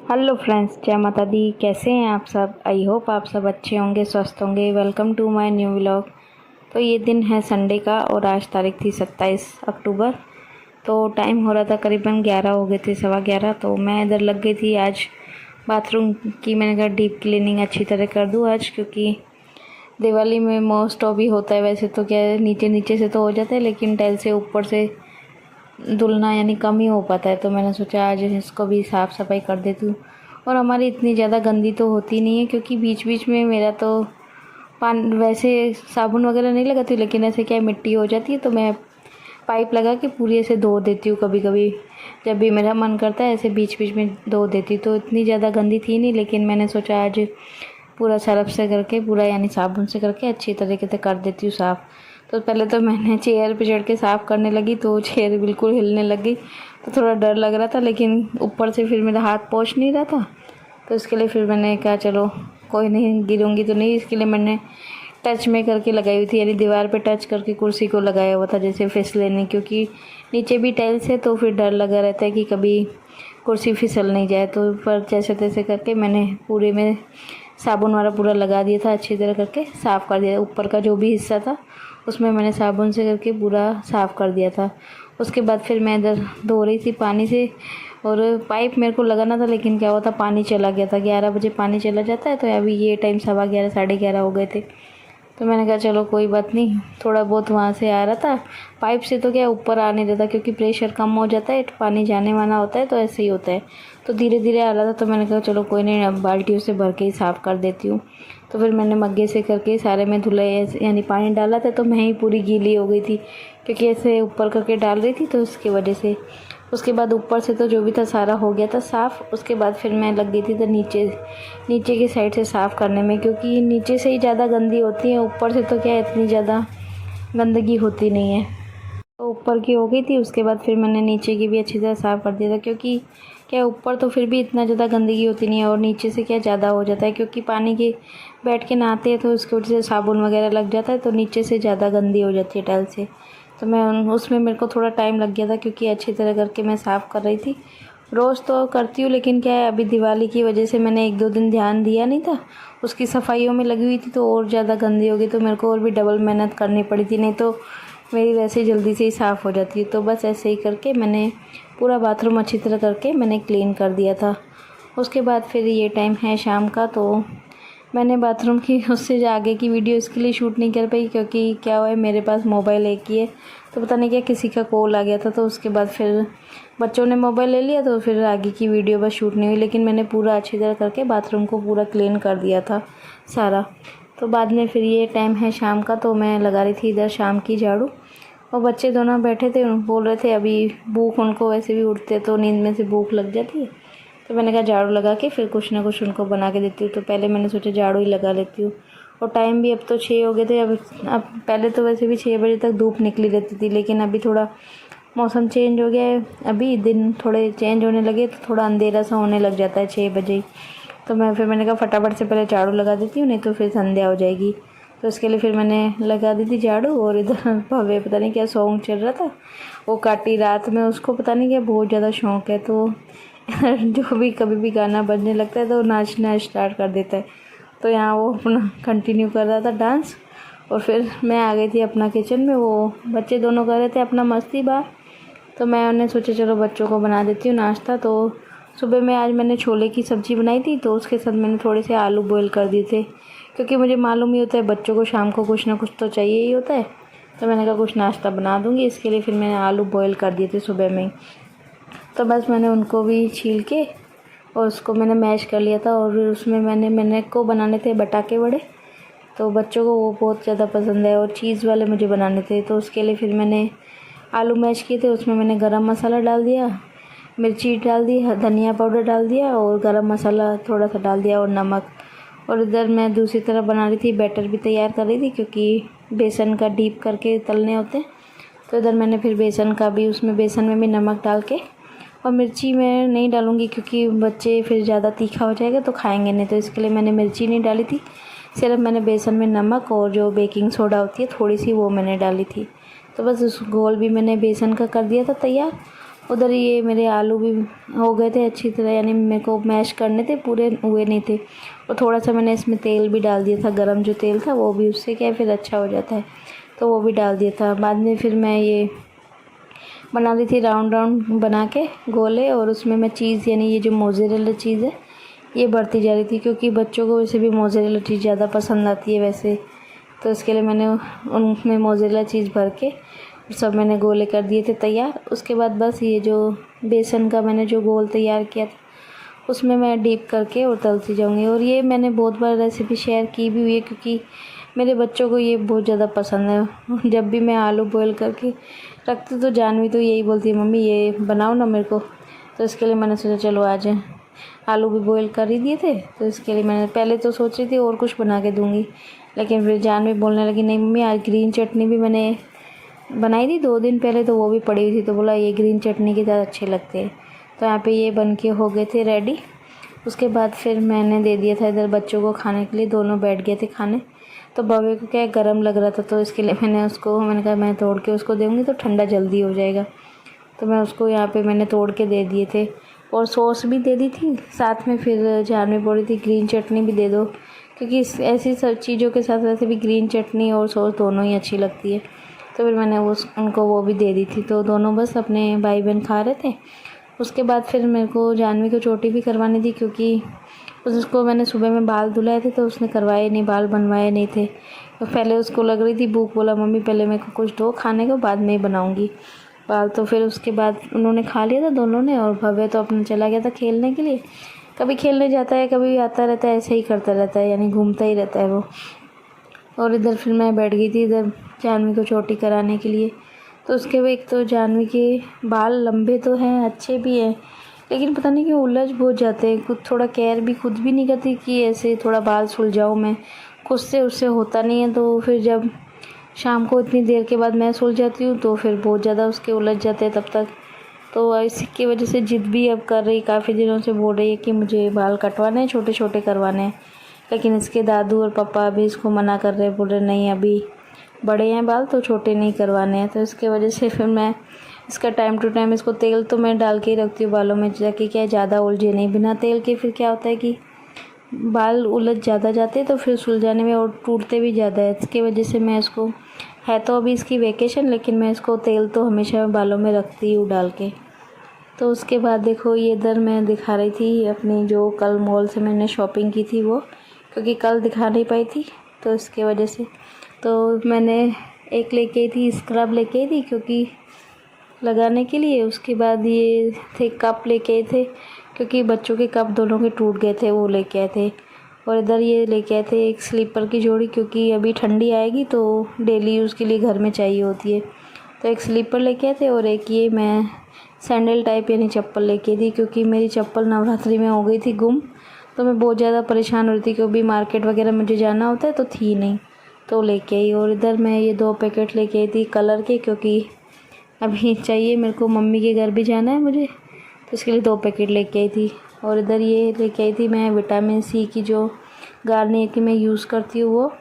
Hello friends, जय माता दी। कैसे हैं आप सब? आई होप आप सब अच्छे होंगे, स्वस्थ होंगे। Welcome to my new vlog. तो ये दिन है संडे का और आज तारीख थी 27 अक्टूबर। तो टाइम हो रहा था करीबन 11 हो गए थे, 11:15। तो मैं इधर लग गई थी आज बाथरूम की। मैंने कहा डीप क्लीनिंग अच्छी तरह कर दूँ आज, क्योंकि दिवाली में मोस्ट ऑफ ही होता है। वैसे तो क्या है, नीचे नीचे से तो हो जाता है, लेकिन टाइल से ऊपर से धुलना यानी कम ही हो पाता है। तो मैंने सोचा आज इसको भी साफ़ सफाई कर देती हूँ। और हमारी इतनी ज़्यादा गंदी तो होती नहीं है, क्योंकि बीच बीच में मेरा तो वैसे साबुन वगैरह नहीं लगाती, लेकिन ऐसे क्या मिट्टी हो जाती है तो मैं पाइप लगा के पूरी ऐसे धो देती हूँ। कभी कभी जब भी मेरा मन करता है ऐसे बीच बीच में धो देती हूँ। तो इतनी ज़्यादा गंदी थी नहीं, लेकिन मैंने सोचा आज पूरा सर्फ से करके, पूरा यानी साबुन से करके अच्छी तरीके से कर देती हूँ साफ़। तो पहले तो मैंने चेयर पे चढ़ के साफ़ करने लगी तो चेयर बिल्कुल हिलने लगी। तो थोड़ा डर लग रहा था, लेकिन ऊपर से फिर मेरा हाथ पहुँच नहीं रहा था। तो इसके लिए फिर मैंने कहा चलो कोई नहीं, गिरूंगी तो नहीं। इसके लिए मैंने टच में करके लगाई हुई थी, यानी दीवार पे टच करके कुर्सी को लगाया हुआ था, जैसे फिसले नहीं। क्योंकि नीचे भी टाइल्स है तो फिर डर लगा रहता है कि कभी कुर्सी फिसल नहीं जाए। तो पर जैसे तैसे करके मैंने पूरे में साबुन वाला पूरा लगा दिया था, अच्छी तरह करके साफ़ कर दिया। ऊपर का जो भी हिस्सा था उसमें मैंने साबुन से करके पूरा साफ़ कर दिया था। उसके बाद फिर मैं इधर धो रही थी पानी से, और पाइप मेरे को लगाना था, लेकिन क्या हुआ था पानी चला गया था। 11 बजे पानी चला जाता है, तो अभी ये टाइम 11:15 11:30 हो गए थे। तो मैंने कहा चलो कोई बात नहीं, थोड़ा बहुत वहाँ से आ रहा था पाइप से, तो क्या ऊपर आ नहीं रहता, क्योंकि प्रेशर कम हो जाता है, पानी जाने वाला होता है, तो ऐसे ही होता है। तो धीरे धीरे आ रहा था, तो मैंने कहा चलो कोई नहीं, अब बाल्टियों से भर के ही साफ़ कर देती हूँ। तो फिर मैंने मग्गे से करके सारे में धुलाई यानी पानी डाला था, तो मैं ही पूरी गीली हो गई थी, क्योंकि ऐसे ऊपर करके डाल रही थी तो उसकी वजह से। उसके बाद ऊपर से तो जो भी था सारा हो गया था साफ़। उसके बाद फिर मैं लग गई थी तो नीचे की साइड से साफ़ करने में, क्योंकि नीचे से ही ज़्यादा गंदी होती है, ऊपर से तो क्या इतनी ज़्यादा गंदगी होती नहीं है। तो ऊपर की हो गई थी, उसके बाद फिर मैंने नीचे की भी अच्छी तरह साफ़ कर दिया था, क्योंकि क्या ऊपर तो फिर भी इतना ज़्यादा गंदगी होती नहीं है, और नीचे से क्या ज़्यादा हो जाता है, क्योंकि पानी के बैठ के नहाते हैं तो उसकी वजह से साबुन वगैरह लग जाता है, तो नीचे से ज़्यादा गंदी हो जाती है टाइल से। तो मैं उसमें मेरे को थोड़ा टाइम लग गया था, क्योंकि अच्छी तरह करके मैं साफ़ कर रही थी। रोज़ तो करती हूँ, लेकिन क्या है अभी दिवाली की वजह से मैंने 1-2 दिन ध्यान दिया नहीं था, उसकी सफाइयों में लगी हुई थी, तो और ज़्यादा गंदी हो गई। तो मेरे को और भी डबल मेहनत करनी पड़ी थी, नहीं तो मेरी वैसे ही जल्दी से ही साफ़ हो जाती है। तो बस ऐसे ही करके मैंने पूरा बाथरूम अच्छी तरह करके मैंने क्लीन कर दिया था। उसके बाद फिर ये टाइम है शाम का, तो मैंने बाथरूम की उससे आगे की वीडियो इसके लिए शूट नहीं कर पाई, क्योंकि क्या हुआ है मेरे पास मोबाइल एक ही है, तो पता नहीं क्या किसी का कॉल आ गया था। तो उसके बाद फिर बच्चों ने मोबाइल ले लिया, तो फिर आगे की वीडियो बस शूट नहीं हुई। लेकिन मैंने पूरा अच्छी तरह करके बाथरूम को पूरा क्लीन कर दिया था सारा। तो बाद में फिर ये टाइम है शाम का, तो मैं लगा रही थी इधर शाम की झाड़ू, और बच्चे दोनों बैठे थे, बोल रहे थे अभी भूख, उनको वैसे भी उठते तो नींद में से भूख लग जाती है। तो मैंने कहा झाड़ू लगा के फिर कुछ ना कुछ उनको बना के देती हूँ। तो पहले मैंने सोचा झाड़ू ही लगा लेती हूँ। और टाइम भी अब तो 6 हो गए थे। अब पहले तो वैसे भी 6 बजे तक धूप निकली रहती थी, लेकिन अभी थोड़ा मौसम चेंज हो गया है, अभी दिन थोड़े चेंज होने लगे, तो थोड़ा अंधेरा सा होने लग जाता है 6 बजे ही। तो मैंने कहा फटाफट से पहले झाड़ू लगा देती हूँ, नहीं तो फिर संध्या हो जाएगी। तो इसके लिए फिर मैंने लगा दी थी झाड़ू। और इधर भव्य पता नहीं क्या सॉन्ग चल रहा था, वो काटी रात में, उसको पता नहीं क्या बहुत ज़्यादा शौक़ है, तो जो भी कभी भी गाना बजने लगता है तो नाचना स्टार्ट कर देता है। तो यहाँ वो अपना कंटिन्यू कर रहा था डांस, और फिर मैं आ गई थी अपना किचन में। वो बच्चे दोनों कर रहे थे अपना मस्ती बाहर, तो मैं उन्हें सोचा चलो बच्चों को बना देती हूँ नाश्ता। तो सुबह में आज मैंने छोले की सब्ज़ी बनाई थी, तो उसके साथ मैंने थोड़े से आलू बॉईल कर दिए थे, क्योंकि मुझे मालूम ही होता है बच्चों को शाम को कुछ ना कुछ तो चाहिए ही होता है। तो मैंने कहा कुछ नाश्ता बना दूँगी, इसके लिए फिर मैंने आलू बॉईल कर दिए थे सुबह में ही। तो बस मैंने उनको भी छील के और उसको मैंने मैश कर लिया था, और उसमें मैंने को बनाने थे बटाके वड़े, तो बच्चों को वो बहुत ज़्यादा पसंद है, और चीज़ वाले मुझे बनाने थे। तो उसके लिए फिर मैंने आलू मैश किए थे, उसमें मैंने गरम मसाला डाल दिया, मिर्ची डाल दी, धनिया पाउडर डाल दिया, और गरम मसाला थोड़ा सा डाल दिया, और नमक। और इधर मैं दूसरी तरफ बना रही थी, बैटर भी तैयार कर रही थी, क्योंकि बेसन का डीप करके तलने होते हैं। तो इधर मैंने फिर बेसन का भी, उसमें बेसन में भी नमक डाल के, और मिर्ची मैं नहीं डालूँगी क्योंकि बच्चे फिर ज़्यादा तीखा हो जाएगा तो खाएंगे नहीं, तो इसके लिए मैंने मिर्ची नहीं डाली थी। सिर्फ मैंने बेसन में नमक और जो बेकिंग सोडा होती है थोड़ी सी, वो मैंने डाली थी। तो बस उस घोल भी मैंने बेसन का कर दिया था तैयार, उधर ये मेरे आलू भी हो गए थे अच्छी तरह, यानी मेरे को मैश करने थे, पूरे हुए नहीं थे। और थोड़ा सा मैंने इसमें तेल भी डाल दिया था, गरम जो तेल था वो भी, उससे क्या है फिर अच्छा हो जाता है, तो वो भी डाल दिया था। बाद में फिर मैं ये बना रही थी राउंड राउंड बना के गोले, और उसमें मैं चीज़ यानी ये जो मोज़रेला चीज़ है ये भरती जा रही थी, क्योंकि बच्चों को वैसे भी मोज़रेला चीज़ ज़्यादा पसंद आती है वैसे, तो इसके लिए मैंने उनमें मोज़रेला चीज़ भर के सब मैंने गोले कर दिए थे तैयार। उसके बाद बस ये जो बेसन का मैंने जो गोल तैयार किया था उसमें मैं डीप करके और तलती जाऊँगी। और ये मैंने बहुत बार रेसिपी शेयर की भी हुई है, क्योंकि मेरे बच्चों को ये बहुत ज़्यादा पसंद है। जब भी मैं आलू बॉयल करके रखती तो जानवी तो यही बोलती है, मम्मी ये बनाओ ना मेरे को। तो इसके लिए मैंने सोचा चलो आज आलू भी बॉयल कर ही दिए थे, तो इसके लिए मैंने पहले तो सोच रही थी और कुछ बना के दूँगी, लेकिन फिर जानवी बोलने लगी नहीं मम्मी आज ग्रीन चटनी भी मैंने बनाई थी 2 दिन पहले, तो वो भी पड़ी हुई थी, तो बोला ये ग्रीन चटनी के साथ अच्छे लगते हैं। तो यहाँ पे ये बन के हो गए थे रेडी। उसके बाद फिर मैंने दे दिया था इधर बच्चों को खाने के लिए, दोनों बैठ गए थे खाने। तो भव्य को क्या गरम लग रहा था, तो इसके लिए मैंने कहा मैं तोड़ के उसको दूँगी तो ठंडा जल्दी हो जाएगा, तो मैं उसको यहाँ पे मैंने तोड़ के दे दिए थे। और सॉस भी दे दी थी साथ में, फिर जानवी बोल रही थी ग्रीन चटनी भी दे दो, क्योंकि ऐसी सब चीज़ों के साथ वैसे भी ग्रीन चटनी और सॉस दोनों ही अच्छी लगती है। तो फिर मैंने उनको वो भी दे दी थी, तो दोनों बस अपने भाई बहन खा रहे थे। उसके बाद फिर मेरे को जानवी को चोटी भी करवानी थी, क्योंकि उसको मैंने सुबह में बाल धुलाए थे तो उसने करवाए नहीं, बाल बनवाए नहीं थे। तो पहले उसको लग रही थी भूख, बोला मम्मी पहले मेरे को कुछ दो खाने को, बाद में ही बनाऊँगी बाल। तो फिर उसके बाद उन्होंने खा लिया था दोनों ने, और भव्य तो अपना चला गया था खेलने के लिए। कभी खेलने जाता है कभी आता रहता है, ऐसे ही करता रहता है, यानी घूमता ही रहता है वो। और इधर फिर मैं बैठ गई थी इधर जानवी को चोटी कराने के लिए। तो उसके एक तो जानवी के बाल लंबे तो हैं, अच्छे भी हैं, लेकिन पता नहीं क्यों उलझ बहुत जाते हैं। खुद थोड़ा केयर भी खुद भी नहीं करती कि ऐसे थोड़ा बाल सुलझाऊँ मैं, खुद से उससे होता नहीं है। तो फिर जब शाम को इतनी देर के बाद मैं सुलझाती हूँ तो फिर बहुत ज़्यादा उसके उलझ जाते हैं तब तक। तो इसकी वजह से ज़िद भी अब कर रही, काफ़ी दिनों से बोल रही है कि मुझे बाल कटवाने हैं, छोटे छोटे करवाने हैं। लेकिन इसके दादू और पापा अभी इसको मना कर रहे हैं, बोल रहे नहीं अभी बड़े हैं बाल तो छोटे नहीं करवाने हैं। तो इसके वजह से फिर मैं इसका टाइम टू टाइम इसको तेल तो मैं डाल के ही रखती हूँ बालों में, ताकि क्या ज़्यादा उलझे नहीं। बिना तेल के फिर क्या होता है कि बाल उलझ ज़्यादा जाते हैं, तो फिर सुलझाने में और टूटते भी ज़्यादा है। इसकी वजह से मैं इसको, है तो अभी इसकी वेकेशन, लेकिन मैं इसको तेल तो हमेशा बालों में रखती हूँ डाल के। तो उसके बाद देखो ये इधर मैं दिखा रही थी अपनी जो कल मॉल से मैंने शॉपिंग की थी वो, क्योंकि कल दिखा नहीं पाई थी तो इसके वजह से। तो मैंने एक लेके आई थी, स्क्रब लेके आई थी क्योंकि लगाने के लिए। उसके बाद ये थे कप लेके आए थे, क्योंकि बच्चों के कप दोनों के टूट गए थे, वो लेके आए थे। और इधर ये लेके आए थे एक स्लीपर की जोड़ी, क्योंकि अभी ठंडी आएगी तो डेली यूज़ के लिए घर में चाहिए होती है। तो एक स्लीपर लेके आए थे, और एक ये मैं सैंडल टाइप यानी चप्पल लेके दी, क्योंकि मेरी चप्पल नवरात्रि में हो गई थी गुम। तो मैं बहुत ज़्यादा परेशान हो रही थी, क्योंकि मार्केट वगैरह मुझे जाना होता है तो थी नहीं, तो लेके आई। और इधर मैं ये 2 पैकेट लेके आई थी कलर के, क्योंकि अभी चाहिए मेरे को, मम्मी के घर भी जाना है मुझे, तो इसके लिए 2 पैकेट लेके आई थी। और इधर ये लेके आई थी मैं विटामिन सी की जो गार्नियर की मैं यूज़ करती हूँ वो।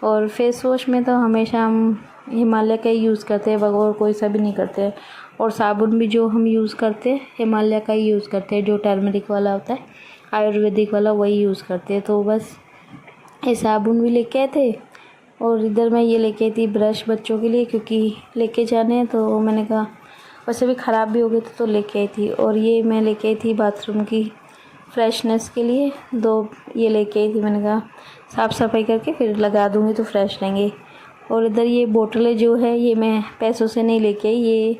और फेस वॉश में तो हमेशा हम हिमालय का ही यूज़ करते हैं, और कोई सा भी नहीं करते हैं। और साबुन भी जो हम यूज़ करते हैं हिमालय का ही यूज़ करते हैं, जो टर्मरिक वाला होता है आयुर्वेदिक वाला वही यूज़ करते हैं। तो बस ये साबुन भी लेके आए थे। और इधर मैं ये लेके आई थी ब्रश बच्चों के लिए, क्योंकि लेके जाने हैं, तो मैंने कहा वैसे भी ख़राब भी हो गए थे तो लेके आई थी। और ये मैं लेके आई थी बाथरूम की फ्रेशनेस के लिए 2 ये लेके आई थी, मैंने कहा साफ़ सफाई करके फिर लगा दूँगी तो फ्रेश रहेंगे। और इधर ये बोतलें जो है ये मैं पैसों से नहीं लेके आई, ये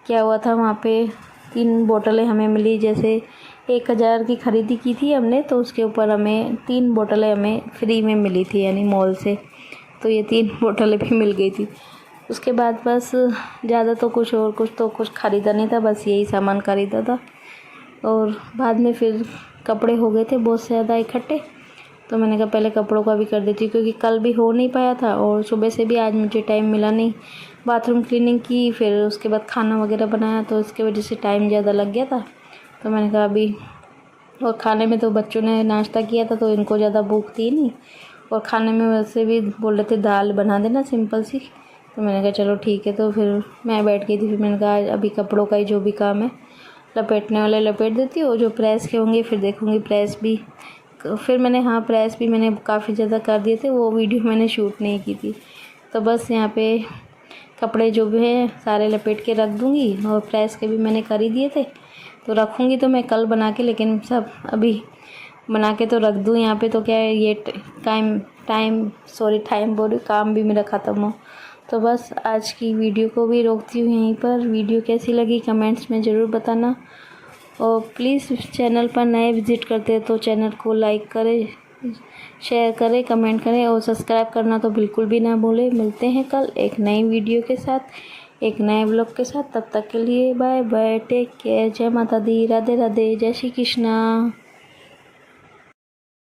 क्या हुआ था वहाँ पे 3 बोतलें हमें मिली, जैसे 1000 की खरीदी की थी हमने, तो उसके ऊपर हमें 3 बोतलें हमें फ्री में मिली थी, यानी मॉल से। तो ये 3 बोतलें भी मिल गई थी। उसके बाद बस ज़्यादा तो कुछ ख़रीदा नहीं था, बस यही सामान ख़रीदा था। और बाद में फिर कपड़े हो गए थे बहुत ज़्यादा इकट्ठे, तो मैंने कहा पहले कपड़ों का भी कर देती हूँ, क्योंकि कल भी हो नहीं पाया था और सुबह से भी आज मुझे टाइम मिला नहीं। बाथरूम क्लीनिंग की, फिर उसके बाद खाना वगैरह बनाया, तो इसके वजह से टाइम ज़्यादा लग गया था। तो मैंने कहा अभी, और खाने में तो बच्चों ने नाश्ता किया था तो इनको ज़्यादा भूख थी नहीं, और खाने में वैसे भी बोल रहे थे दाल बना देना सिंपल सी। तो मैंने कहा चलो ठीक है। तो फिर मैं बैठ गई थी, फिर मैंने कहा अभी कपड़ों का ही जो भी काम है लपेटने वाले लपेट देती हूँ, जो प्रेस के होंगे फिर देखूँगी प्रेस भी। फिर मैंने प्रेस भी मैंने काफ़ी ज़्यादा कर दिए थे, वो वीडियो मैंने शूट नहीं की थी। तो बस यहाँ पे कपड़े जो भी है सारे लपेट के रख दूँगी, और प्रेस के भी मैंने कर ही दिए थे। तो रखूँगी तो मैं कल बना के, लेकिन सब अभी बना के तो रख दूँ यहाँ पे, तो क्या है ये टाइम बोल काम भी मेरा ख़त्म हो। तो बस आज की वीडियो को भी रोकती हूँ यहीं पर। वीडियो कैसी लगी कमेंट्स में ज़रूर बताना, और प्लीज़ चैनल पर नए विज़िट करते हैं तो चैनल को लाइक करें, शेयर करें, कमेंट करें, और सब्सक्राइब करना तो बिल्कुल भी ना भूलें। मिलते हैं कल एक नई वीडियो के साथ, एक नए ब्लॉग के साथ। तब तक के लिए बाय बाय, टेक केयर, जय माता दी, राधे राधे, जय श्री कृष्णा।